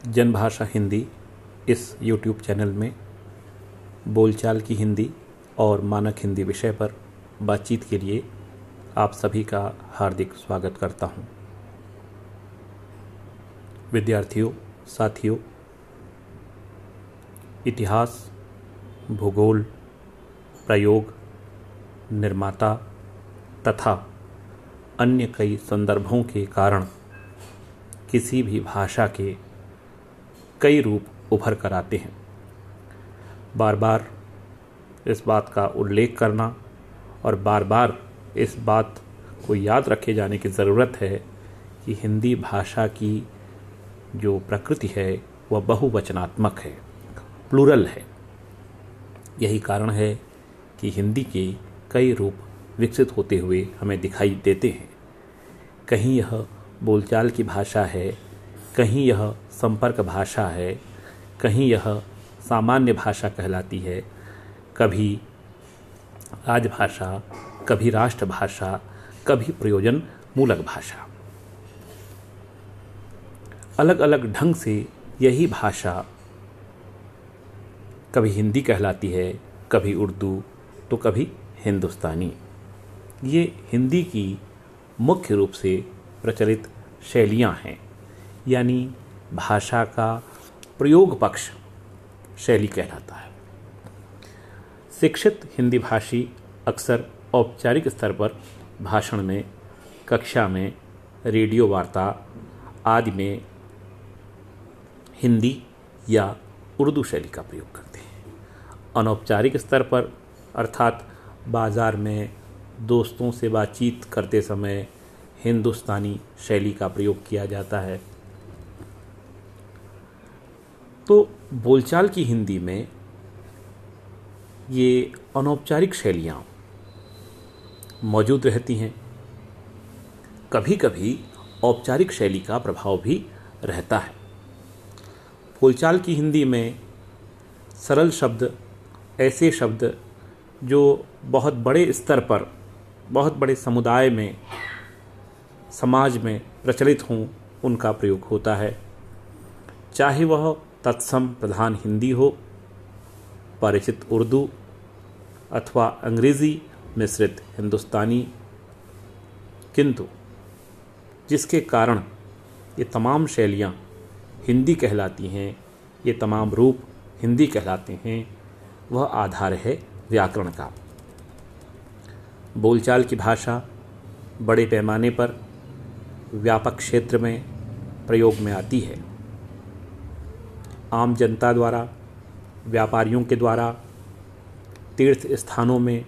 जनभाषा हिंदी इस YouTube channel में बोलचाल की हिंदी और मानक हिंदी विषय पर बातचीत के लिए आप सभी का हार्दिक स्वागत करता हूं। विद्यार्थियों, साथियों, इतिहास, भूगोल, प्रयोग, निर्माता तथा अन्य कई संदर्भों के कारण किसी भी भाषा के कई रूप उभर कर आते हैं। बार बार इस बात का उल्लेख करना और बार बार इस बात को याद रखे जाने की ज़रूरत है कि हिंदी भाषा की जो प्रकृति है वह बहुवचनात्मक है, प्लूरल है। यही कारण है कि हिंदी के कई रूप विकसित होते हुए हमें दिखाई देते हैं। कहीं यह बोलचाल की भाषा है, कहीं यह संपर्क भाषा है, कहीं यह सामान्य भाषा कहलाती है, कभी राजभाषा, कभी राष्ट्रभाषा, कभी प्रयोजन मूलक भाषा। अलग अलग ढंग से यही भाषा कभी हिंदी कहलाती है, कभी उर्दू, तो कभी हिंदुस्तानी। ये हिंदी की मुख्य रूप से प्रचलित शैलियाँ हैं, यानी भाषा का प्रयोग पक्ष शैली कहलाता है। शिक्षित हिंदी भाषी अक्सर औपचारिक स्तर पर भाषण में, कक्षा में, रेडियो वार्ता आदि में हिंदी या उर्दू शैली का प्रयोग करते हैं। अनौपचारिक स्तर पर अर्थात बाज़ार में दोस्तों से बातचीत करते समय हिंदुस्तानी शैली का प्रयोग किया जाता है। तो बोलचाल की हिंदी में ये अनौपचारिक शैलियाँ मौजूद रहती हैं। कभी कभी औपचारिक शैली का प्रभाव भी रहता है। बोलचाल की हिंदी में सरल शब्द, ऐसे शब्द जो बहुत बड़े स्तर पर, बहुत बड़े समुदाय में, समाज में प्रचलित हों, उनका प्रयोग होता है। चाहे वह तत्सम प्रधान हिंदी हो, परिचित उर्दू अथवा अंग्रेज़ी मिश्रित हिंदुस्तानी, किंतु जिसके कारण ये तमाम शैलियाँ हिंदी कहलाती हैं, ये तमाम रूप हिंदी कहलाते हैं, वह आधार है व्याकरण का। बोलचाल की भाषा बड़े पैमाने पर व्यापक क्षेत्र में प्रयोग में आती है। आम जनता द्वारा, व्यापारियों के द्वारा, तीर्थ स्थानों में,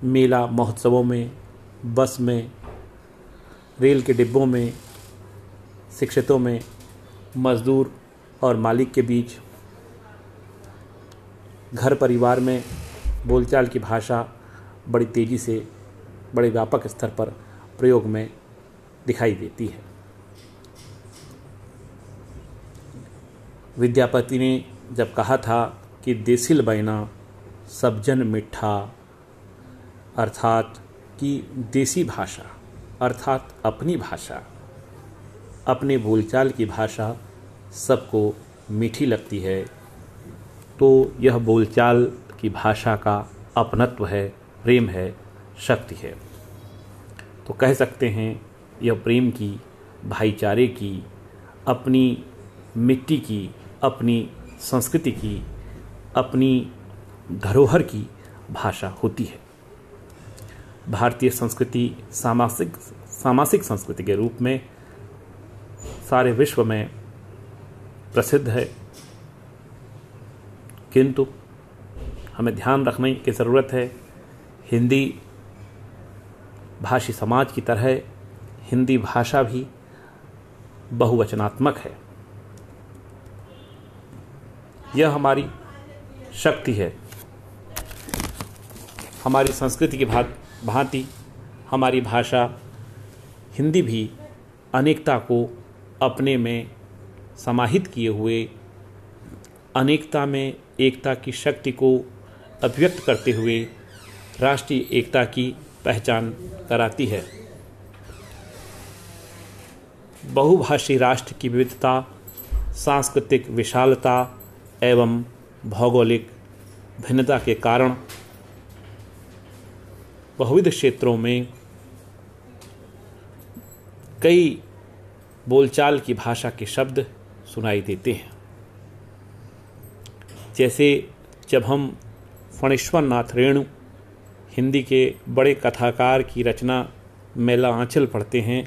मेला महोत्सवों में, बस में, रेल के डिब्बों में, शिक्षितों में, मजदूर और मालिक के बीच, घर परिवार में बोलचाल की भाषा बड़ी तेज़ी से, बड़े व्यापक स्तर पर प्रयोग में दिखाई देती है। विद्यापति ने जब कहा था कि देसिल बैना सब जन मिठा, अर्थात कि देसी भाषा अर्थात अपनी भाषा, अपने बोलचाल की भाषा सबको मीठी लगती है, तो यह बोलचाल की भाषा का अपनत्व है, प्रेम है, शक्ति है। तो कह सकते हैं यह प्रेम की, भाईचारे की, अपनी मिट्टी की, अपनी संस्कृति की, अपनी धरोहर की भाषा होती है। भारतीय संस्कृति सामासिक संस्कृति के रूप में सारे विश्व में प्रसिद्ध है, किंतु हमें ध्यान रखने की ज़रूरत है, हिंदी भाषी समाज की तरह हिंदी भाषा भी बहुवचनात्मक है। यह हमारी शक्ति है। हमारी संस्कृति की भांति हमारी भाषा हिंदी भी अनेकता को अपने में समाहित किए हुए, अनेकता में एकता की शक्ति को अभिव्यक्त करते हुए राष्ट्रीय एकता की पहचान कराती है। बहुभाषी राष्ट्र की विविधता, सांस्कृतिक विशालता एवं भौगोलिक भिन्नता के कारण बहुविध क्षेत्रों में कई बोलचाल की भाषा के शब्द सुनाई देते हैं। जैसे जब हम फणीश्वर नाथ रेणु हिंदी के बड़े कथाकार की रचना मेला आंचल पढ़ते हैं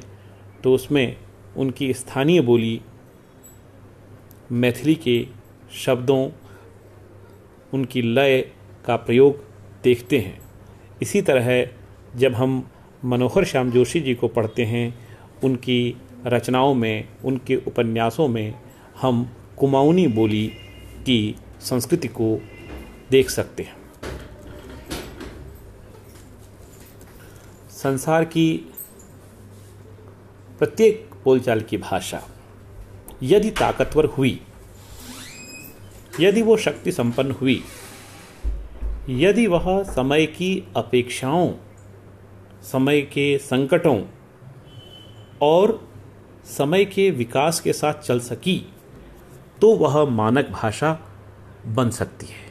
तो उसमें उनकी स्थानीय बोली मैथिली के शब्दों, उनकी लय का प्रयोग देखते हैं। इसी तरह जब हम मनोहर श्याम जोशी जी को पढ़ते हैं, उनकी रचनाओं में, उनके उपन्यासों में हम कुमाऊनी बोली की संस्कृति को देख सकते हैं। संसार की प्रत्येक बोलचाल की भाषा यदि ताकतवर हुई, यदि वो शक्ति संपन्न हुई, यदि वह समय की अपेक्षाओं, समय के संकटों और समय के विकास के साथ चल सकी, तो वह मानक भाषा बन सकती है।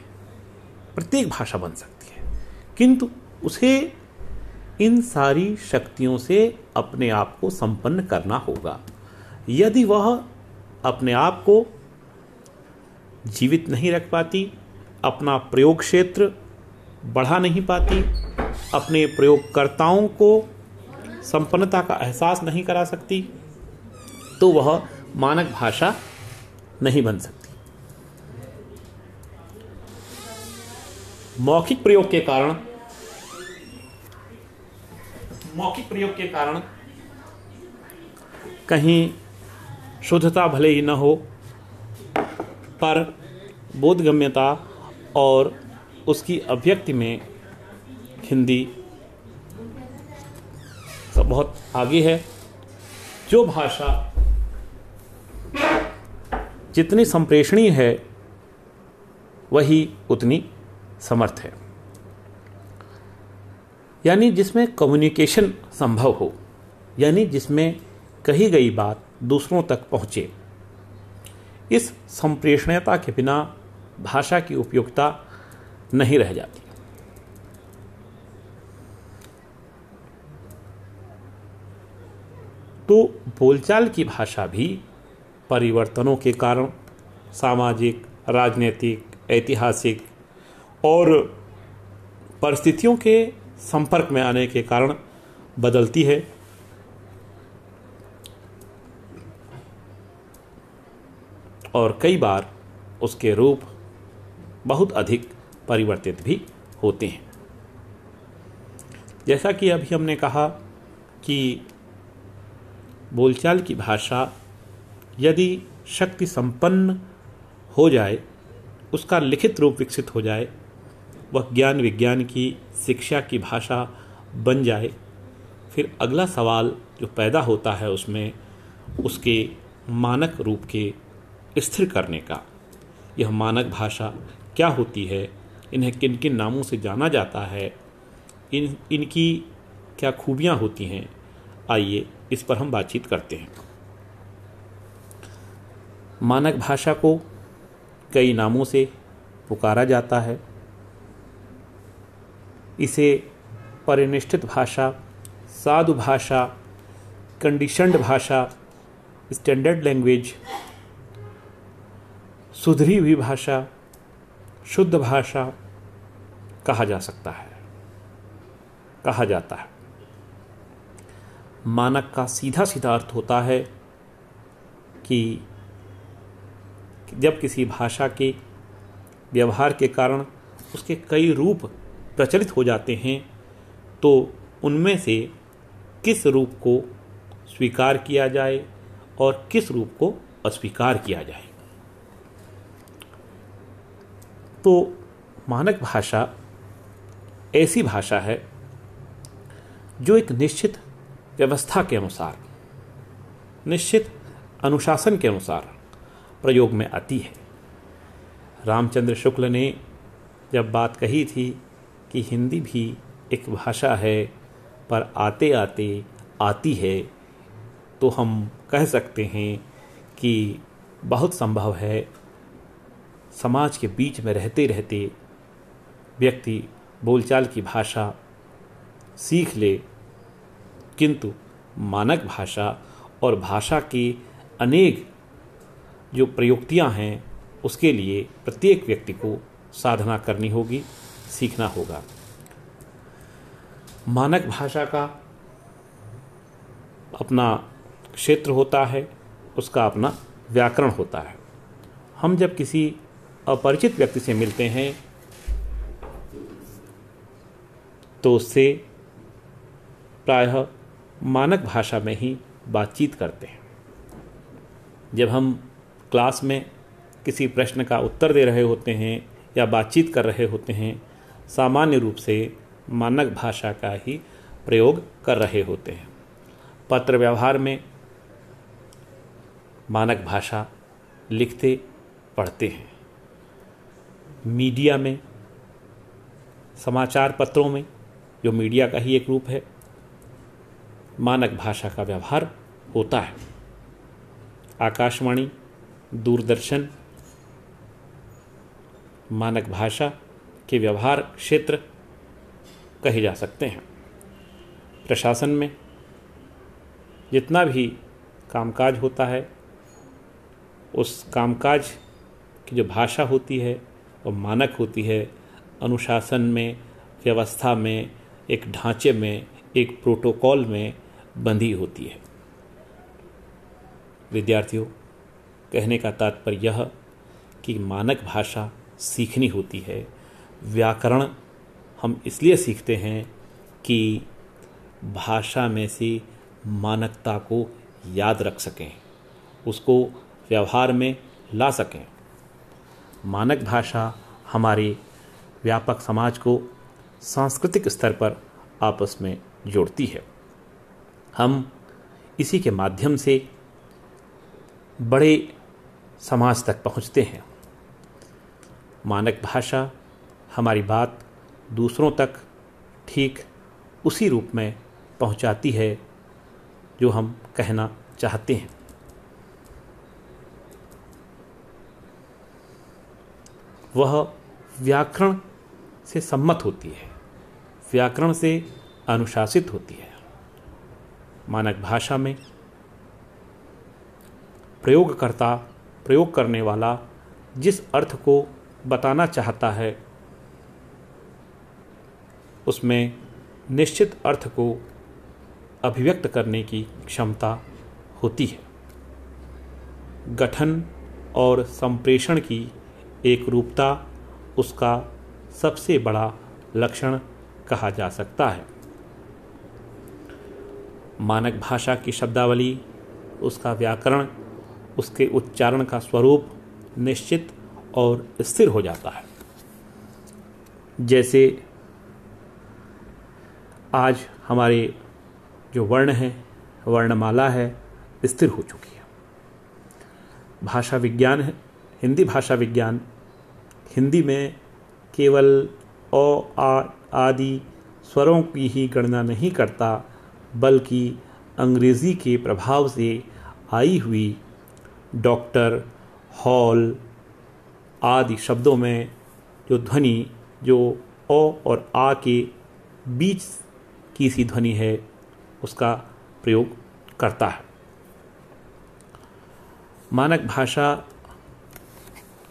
प्रत्येक भाषा बन सकती है, किंतु उसे इन सारी शक्तियों से अपने आप को संपन्न करना होगा। यदि वह अपने आप को जीवित नहीं रख पाती, अपना प्रयोग क्षेत्र बढ़ा नहीं पाती, अपने प्रयोगकर्ताओं को संपन्नता का एहसास नहीं करा सकती, तो वह मानक भाषा नहीं बन सकती। मौखिक प्रयोग के कारण कहीं शुद्धता भले ही न हो, पर बोधगम्यता और उसकी अभिव्यक्ति में हिंदी बहुत आगे है। जो भाषा जितनी संप्रेषणीय है वही उतनी समर्थ है, यानी जिसमें कम्युनिकेशन संभव हो, यानी जिसमें कही गई बात दूसरों तक पहुंचे। इस संप्रेषणीयता के बिना भाषा की उपयोगिता नहीं रह जाती। तो बोलचाल की भाषा भी परिवर्तनों के कारण, सामाजिक, राजनीतिक, ऐतिहासिक और परिस्थितियों के संपर्क में आने के कारण बदलती है। और कई बार उसके रूप बहुत अधिक परिवर्तित भी होते हैं। जैसा कि अभी हमने कहा कि बोलचाल की भाषा यदि शक्ति संपन्न हो जाए, उसका लिखित रूप विकसित हो जाए, वह ज्ञान विज्ञान की, शिक्षा की भाषा बन जाए, फिर अगला सवाल जो पैदा होता है उसमें उसके मानक रूप के स्थिर करने का। यह मानक भाषा क्या होती है, इन्हें किन किन नामों से जाना जाता है, इनकी क्या खूबियाँ होती हैं, आइए इस पर हम बातचीत करते हैं। मानक भाषा को कई नामों से पुकारा जाता है। इसे परिनिष्ठित भाषा, साधु भाषा, कंडीशन्ड भाषा, स्टैंडर्ड लैंग्वेज, सुधरी हुई भाषा, शुद्ध भाषा कहा जा सकता है, कहा जाता है। मानक का सीधा सीधा अर्थ होता है कि जब किसी भाषा के व्यवहार के कारण उसके कई रूप प्रचलित हो जाते हैं, तो उनमें से किस रूप को स्वीकार किया जाए और किस रूप को अस्वीकार किया जाए। तो मानक भाषा ऐसी भाषा है जो एक निश्चित व्यवस्था के अनुसार, निश्चित अनुशासन के अनुसार प्रयोग में आती है। रामचंद्र शुक्ल ने जब बात कही थी कि हिंदी भी एक भाषा है पर आते आते आती है, तो हम कह सकते हैं कि बहुत संभव है समाज के बीच में रहते रहते व्यक्ति बोलचाल की भाषा सीख ले, किंतु मानक भाषा और भाषा की अनेक जो प्रयुक्तियां हैं उसके लिए प्रत्येक व्यक्ति को साधना करनी होगी, सीखना होगा। मानक भाषा का अपना क्षेत्र होता है, उसका अपना व्याकरण होता है। हम जब किसी अपरिचित व्यक्ति से मिलते हैं तो उससे प्रायः मानक भाषा में ही बातचीत करते हैं। जब हम क्लास में किसी प्रश्न का उत्तर दे रहे होते हैं या बातचीत कर रहे होते हैं, सामान्य रूप से मानक भाषा का ही प्रयोग कर रहे होते हैं। पत्र व्यवहार में मानक भाषा लिखते पढ़ते हैं। मीडिया में, समाचार पत्रों में, जो मीडिया का ही एक रूप है, मानक भाषा का व्यवहार होता है। आकाशवाणी, दूरदर्शन मानक भाषा के व्यवहार क्षेत्र कहे जा सकते हैं। प्रशासन में जितना भी कामकाज होता है, उस कामकाज की जो भाषा होती है वो मानक होती है। अनुशासन में, व्यवस्था में, एक ढांचे में, एक प्रोटोकॉल में बंधी होती है। विद्यार्थियों, कहने का तात्पर्य यह कि मानक भाषा सीखनी होती है। व्याकरण हम इसलिए सीखते हैं कि भाषा में से मानकता को याद रख सकें, उसको व्यवहार में ला सकें। मानक भाषा हमारे व्यापक समाज को सांस्कृतिक स्तर पर आपस में जोड़ती है। हम इसी के माध्यम से बड़े समाज तक पहुंचते हैं। मानक भाषा हमारी बात दूसरों तक ठीक उसी रूप में पहुंचाती है जो हम कहना चाहते हैं। वह व्याकरण से सम्मत होती है, व्याकरण से अनुशासित होती है। मानक भाषा में प्रयोगकर्ता, प्रयोग करने वाला जिस अर्थ को बताना चाहता है उसमें निश्चित अर्थ को अभिव्यक्त करने की क्षमता होती है। गठन और संप्रेषण की एक रूपता उसका सबसे बड़ा लक्षण कहा जा सकता है। मानक भाषा की शब्दावली, उसका व्याकरण, उसके उच्चारण का स्वरूप निश्चित और स्थिर हो जाता है। जैसे आज हमारे जो वर्ण हैं, वर्णमाला है, स्थिर हो चुकी है। भाषा विज्ञान है, हिंदी भाषा विज्ञान हिंदी में केवल अ, आ आदि स्वरों की ही गणना नहीं करता, बल्कि अंग्रेज़ी के प्रभाव से आई हुई डॉक्टर, हॉल आदि शब्दों में जो ध्वनि, जो अ और आ के बीच की सी ध्वनि है, उसका प्रयोग करता है। मानक भाषा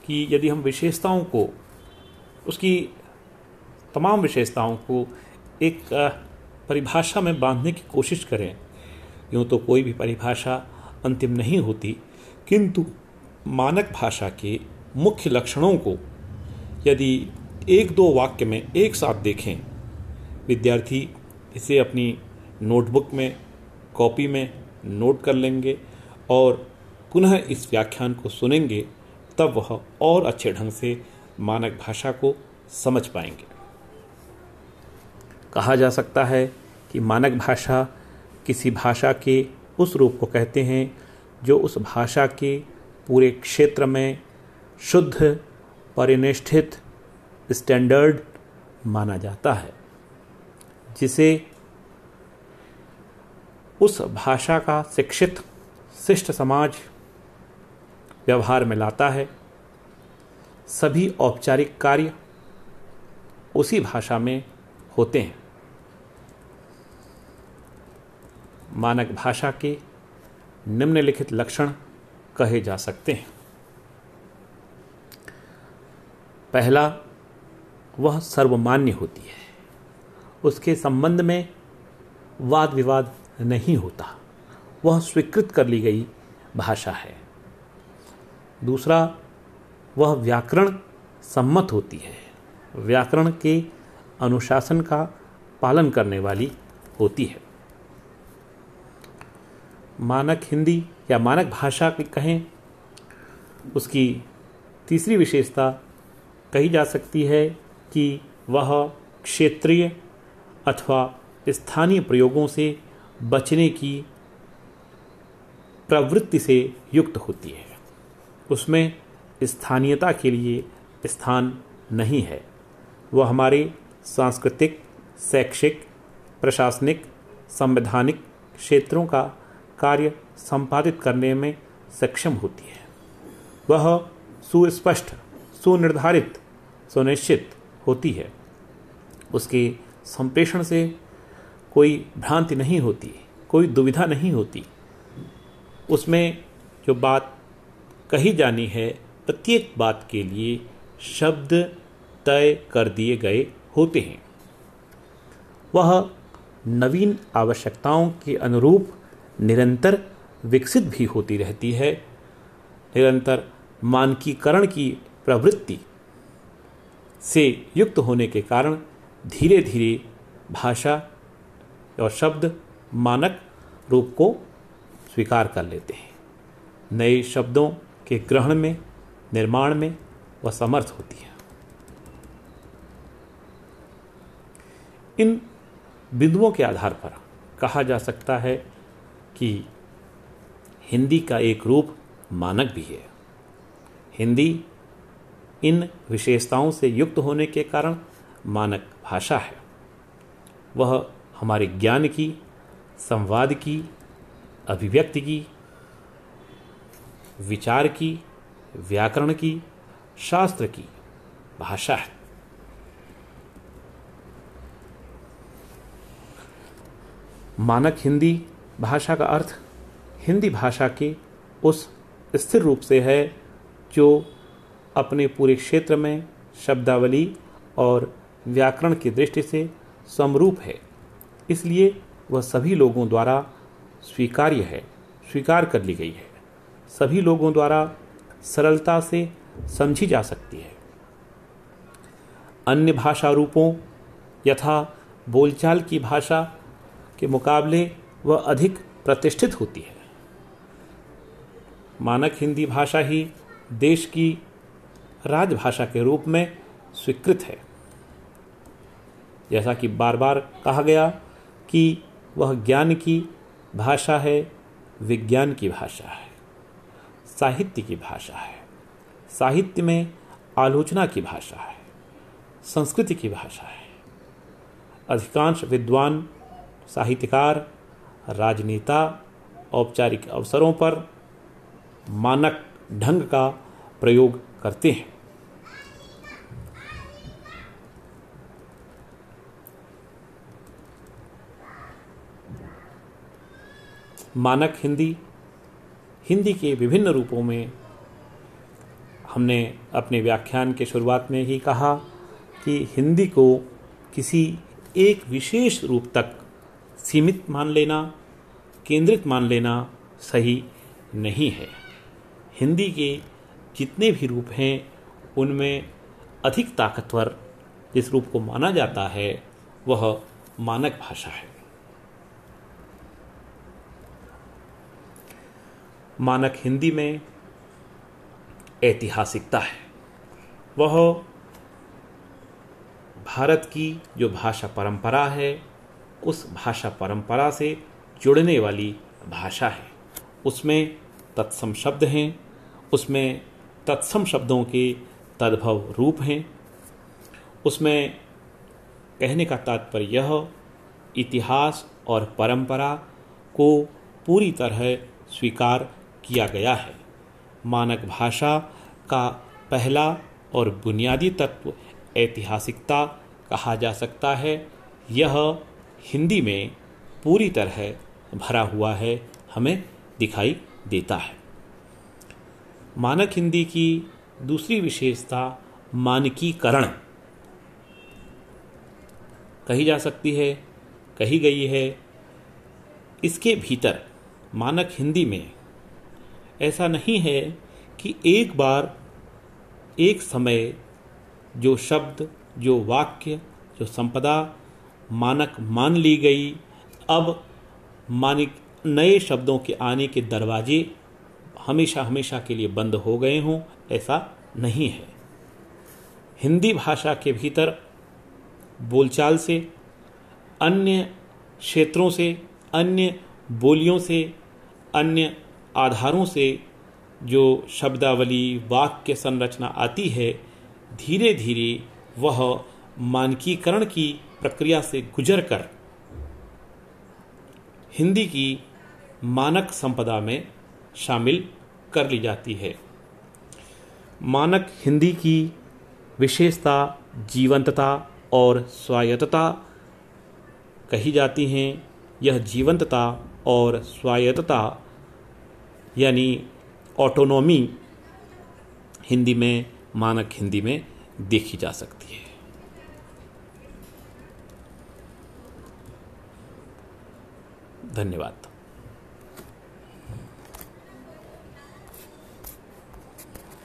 की यदि हम विशेषताओं को, उसकी तमाम विशेषताओं को एक परिभाषा में बांधने की कोशिश करें, यूँ तो कोई भी परिभाषा अंतिम नहीं होती, किंतु मानक भाषा के मुख्य लक्षणों को यदि एक दो वाक्य में एक साथ देखें, विद्यार्थी इसे अपनी नोटबुक में, कॉपी में नोट कर लेंगे और पुनः इस व्याख्यान को सुनेंगे, तब वह और अच्छे ढंग से मानक भाषा को समझ पाएंगे। कहा जा सकता है कि मानक भाषा किसी भाषा के उस रूप को कहते हैं जो उस भाषा के पूरे क्षेत्र में शुद्ध, परिनिष्ठित, स्टैंडर्ड माना जाता है, जिसे उस भाषा का शिक्षित शिष्ट समाज व्यवहार में लाता है। सभी औपचारिक कार्य उसी भाषा में होते हैं। मानक भाषा के निम्नलिखित लक्षण कहे जा सकते हैं। पहला, वह सर्वमान्य होती है। उसके संबंध में वाद विवाद नहीं होता। वह स्वीकृत कर ली गई भाषा है। दूसरा, वह व्याकरण सम्मत होती है। व्याकरण के अनुशासन का पालन करने वाली होती है। मानक हिंदी या मानक भाषा की कहें, उसकी तीसरी विशेषता कही जा सकती है कि वह क्षेत्रीय अथवा स्थानीय प्रयोगों से बचने की प्रवृत्ति से युक्त होती है। उसमें स्थानीयता के लिए स्थान नहीं है। वह हमारे सांस्कृतिक, शैक्षिक, प्रशासनिक, संवैधानिक क्षेत्रों का कार्य संपादित करने में सक्षम होती है। वह सुस्पष्ट, सुनिर्धारित, सुनिश्चित होती है। उसके संप्रेषण से कोई भ्रांति नहीं होती, कोई दुविधा नहीं होती। उसमें जो बात कही जानी है, प्रत्येक बात के लिए शब्द तय कर दिए गए होते हैं। वह नवीन आवश्यकताओं के अनुरूप निरंतर विकसित भी होती रहती है। निरंतर मानकीकरण की प्रवृत्ति से युक्त होने के कारण धीरे धीरे भाषा और शब्द मानक रूप को स्वीकार कर लेते हैं। नए शब्दों के ग्रहण में, निर्माण में वह समर्थ होती है। इन बिंदुओं के आधार पर कहा जा सकता है कि हिंदी का एक रूप मानक भी है। हिंदी इन विशेषताओं से युक्त होने के कारण मानक भाषा है। वह हमारे ज्ञान की, संवाद की, अभिव्यक्ति की, विचार की, व्याकरण की, शास्त्र की भाषा है। मानक हिंदी भाषा का अर्थ हिंदी भाषा के उस स्थिर रूप से है जो अपने पूरे क्षेत्र में शब्दावली और व्याकरण की दृष्टि से समरूप है। इसलिए वह सभी लोगों द्वारा स्वीकार्य है, स्वीकार कर ली गई है। सभी लोगों द्वारा सरलता से समझी जा सकती है। अन्य भाषा रूपों यथा बोलचाल की भाषा के मुकाबले वह अधिक प्रतिष्ठित होती है। मानक हिंदी भाषा ही देश की राजभाषा के रूप में स्वीकृत है। जैसा कि बार बार कहा गया कि वह ज्ञान की भाषा है, विज्ञान की भाषा है, साहित्य की भाषा है, साहित्य में आलोचना की भाषा है, संस्कृति की भाषा है। अधिकांश विद्वान, साहित्यकार, राजनेता औपचारिक अवसरों पर मानक ढंग का प्रयोग करते हैं। मानक हिंदी, हिंदी के विभिन्न रूपों में हमने अपने व्याख्यान के शुरुआत में ही कहा कि हिंदी को किसी एक विशेष रूप तक सीमित मान लेना, केंद्रित मान लेना सही नहीं है। हिंदी के जितने भी रूप हैं उनमें अधिक ताकतवर जिस रूप को माना जाता है वह मानक भाषा है। मानक हिंदी में ऐतिहासिकता है। वह भारत की जो भाषा परंपरा है उस भाषा परंपरा से जुड़ने वाली भाषा है। उसमें तत्सम शब्द हैं, उसमें तत्सम शब्दों के तद्भव रूप हैं। उसमें कहने का तात्पर्य यह इतिहास और परंपरा को पूरी तरह स्वीकार किया गया है। मानक भाषा का पहला और बुनियादी तत्व ऐतिहासिकता कहा जा सकता है। यह हिंदी में पूरी तरह भरा हुआ है, हमें दिखाई देता है। मानक हिंदी की दूसरी विशेषता मानकीकरण कही जा सकती है, कही गई है। इसके भीतर मानक हिंदी में ऐसा नहीं है कि एक बार एक समय जो शब्द, जो वाक्य, जो संपदा मानक मान ली गई, अब मानक नए शब्दों के आने के दरवाजे हमेशा हमेशा के लिए बंद हो गए हों, ऐसा नहीं है। हिंदी भाषा के भीतर बोलचाल से, अन्य क्षेत्रों से, अन्य बोलियों से, अन्य आधारों से जो शब्दावली, वाक्य संरचना आती है, धीरे धीरे वह मानकीकरण की प्रक्रिया से गुजरकर हिंदी की मानक संपदा में शामिल कर ली जाती है। मानक हिंदी की विशेषता जीवंतता और स्वायत्तता कही जाती हैं। यह जीवंतता और स्वायत्तता यानी ऑटोनॉमी हिंदी में, मानक हिंदी में देखी जा सकती है। धन्यवाद।